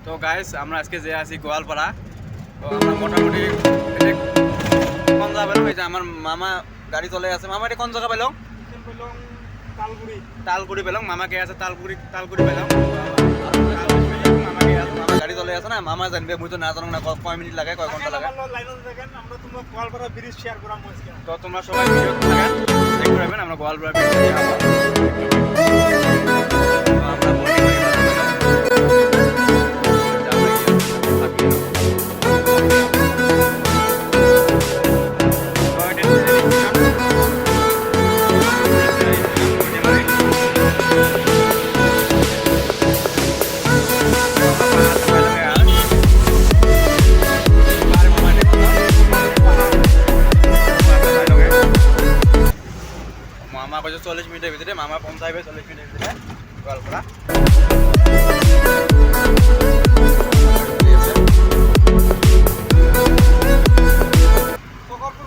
তো গাইস আমরা আজকে যে আছি গোয়ালপাড়া। তো আমরা মোটামুটি কোন জায়গা পেলাম, এই যে আমার মামা গাড়ি চলে আছে। মামা এটা কোন জায়গা পেলাম? তালগুড়ি পেলাম। মামাকে আছে তালগুড়ি পেলাম। মামা গাড়ি চলে আছে না, মামা জানবে, মুই তো না জানো না কয় মিনিট লাগে, কয় ঘন্টা লাগে। তো তোমরা সবাই ভিডিও থাকেন, দেখতে পাবেন আমরা গোয়ালপাড়া ব্রিজ যাবো। মামা কইছে 40 মিনিটের ভিতরে, মামা পৌঁছাইবে 40 মিনিটের ভিতরে গোয়ালপাড়া।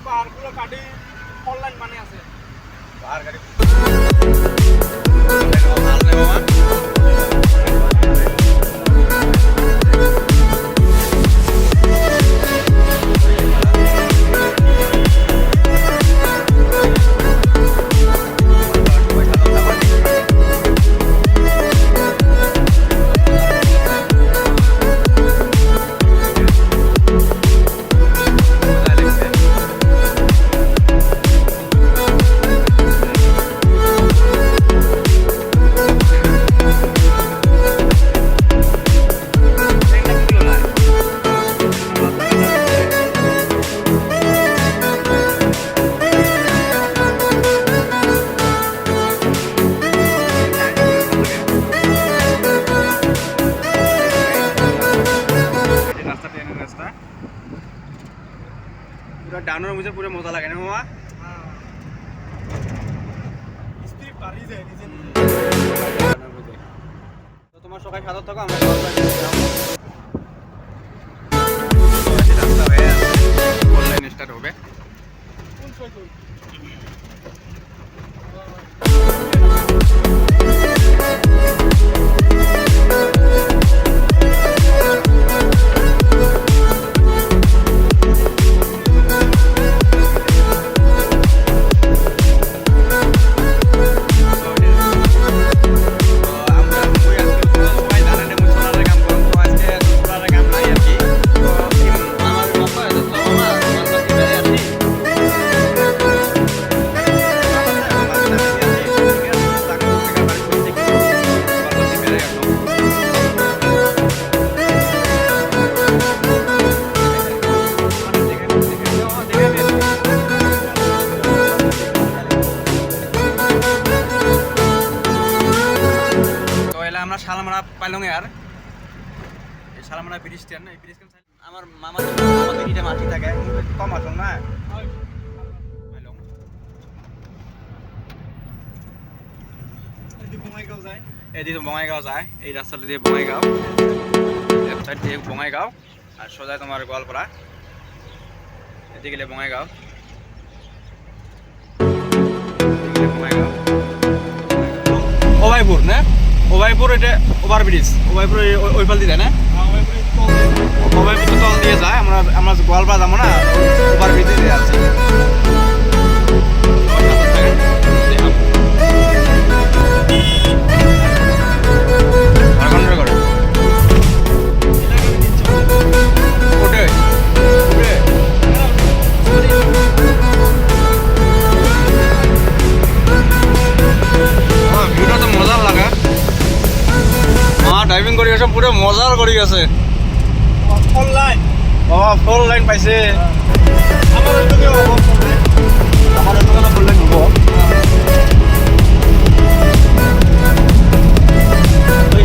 পাহাড়গুলো কাটি অনলাইন মানে আছে পাহাড় কাটি ডানোর মুঝে পুরো মজা লাগে না মামা? তো তোমার সবাই সাথে থাকো, আমরা রাস্তা হয়ে অনলাইন স্টার্ট হবে। আমরা শালমারা পাইলং আর এই শালমারা ব্রিজ স্ট্যান্ড না, এই ব্রিজ আমার মামার আমাদের কিটা মাটি থাকে কম আসুন না পাইলং। এদিকে বঙ্গাইগাঁও যায়, এই রাস্তাটা দিয়ে বঙ্গাইগাঁও, লেফট সাইড দিয়ে বঙ্গাইগাঁও, আর সোজা তোমার গোয়ালপাড়া, এদিকে গেলে বঙ্গাইগাঁও, ওবাইপুর না, ওবাইপুর এটা ওভার ব্রিজ, ওবাইপুর ওই পাল দিয়ে যায় না, ওবাইপুর তল দিয়ে যায়। আমরা গোয়ালপাড়া যাবো না, ওভার ব্রিজে দিয়ে আছে। ড্রাইভিং করে গেছে, পুরো মজার করে গেছে। ফোর লাইন পাইছে।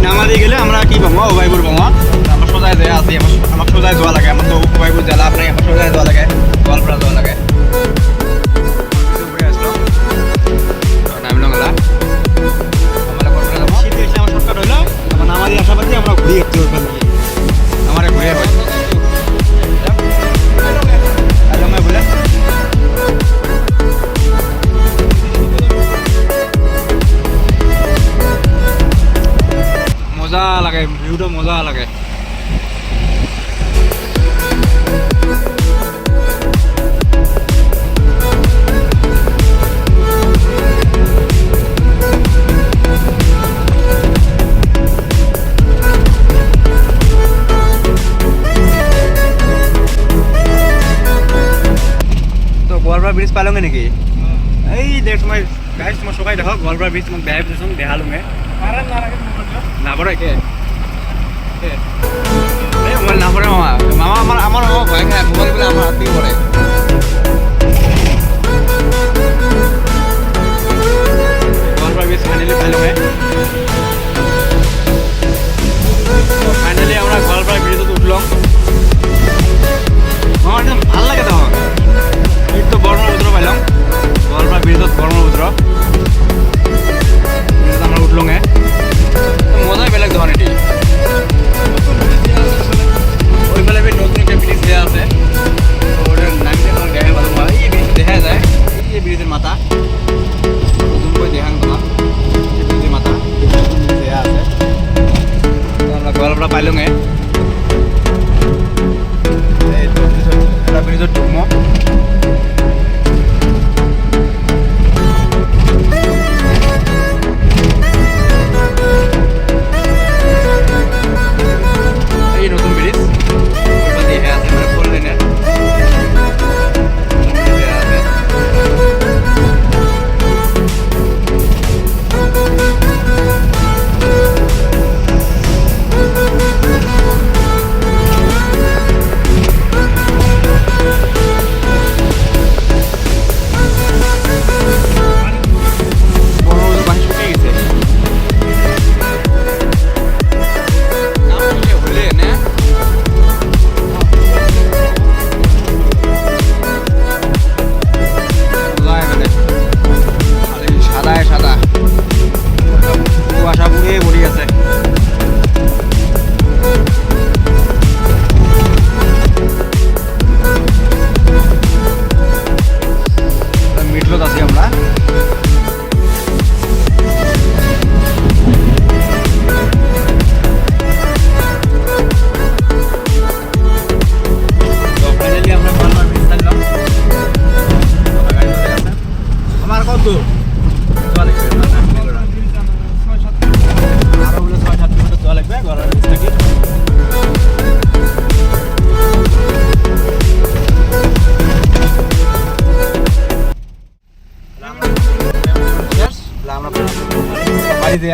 নামাদি গেলে আমরা কি পাবো, ওবাইপুর পাবো। আমার সোজায় যায় আছি, আমার সোজায় যাওয়া লাগে। আমার তো ওবাইপুর জেলা, আপনার আমার সোজায় যাওয়া লাগে, গোয়ালপাড়া যাওয়া লাগে। নামাদি আশাবাদী আমরা ঘুরিয়ে আমার ঘুরিয়ে বলে মজা লাগে, ভিউটা মজা লাগে। গোৱালপাৰা ব্ৰিজ পালোঁগে নেকি? এই দেখ তোমাৰ গাইজ তোমাৰ চকাই দেখক গোৱালপাৰা ব্ৰিজ তোমাক দেখাই দিছোঁচোন দেখালোঁগে নাপৰে কে এই মোবাইল নাপৰে মামা আমাৰ মামা ভয় খায় মোবাইল বোলে আমাৰ হাতী পৰে গোৱালপাৰা ব্ৰিজ ফাইনেলি পালোঁগে ফাইনেলি আমরা গোৱালপাৰা ব্রিজত উঠলাম আমার একদম ভাল লাগে তখন এই তো ব্রহ্মপুত্র পাইলাম গোৱালপাৰা ব্রিজত ব্রহ্মপুত্র আমরা উঠলঙে মজাই বেলেগ তখন এটি ওইফালে নতুন একটা ব্রিজ দেওয়া আছে ওটার নামটা আমার দেখা ভালো হয় এই ব্রিজ দেখা যায় এই ব্রিজের মাথা নতুন করে দেখান তোমার এই ব্রিজের মাথা দেওয়া আছে আমরা গোৱালপাৰা পাইলঙে এই তো এটা ব্রিজত ঢুকমো এই নতুন ব্রিজ দেখা আছে মানে ফোর লেনের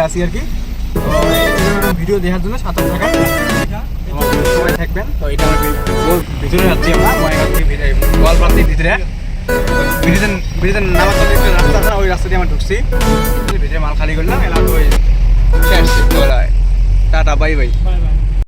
আসি আর কি ভিডিও দেখার জন্য 7 টাকা সবাই থাকবেন তো এটা ভিতরে যাচ্ছি আমরা গোৱালপাৰা ভিতরে ব্রিজের নামার পথে একটা রাস্তা আছে ওই রাস্তা দিয়ে আমরা ঢুকছি ভিতরে মাল খালি করলাম এলাকা ওই শেষ টাটা বাই বাই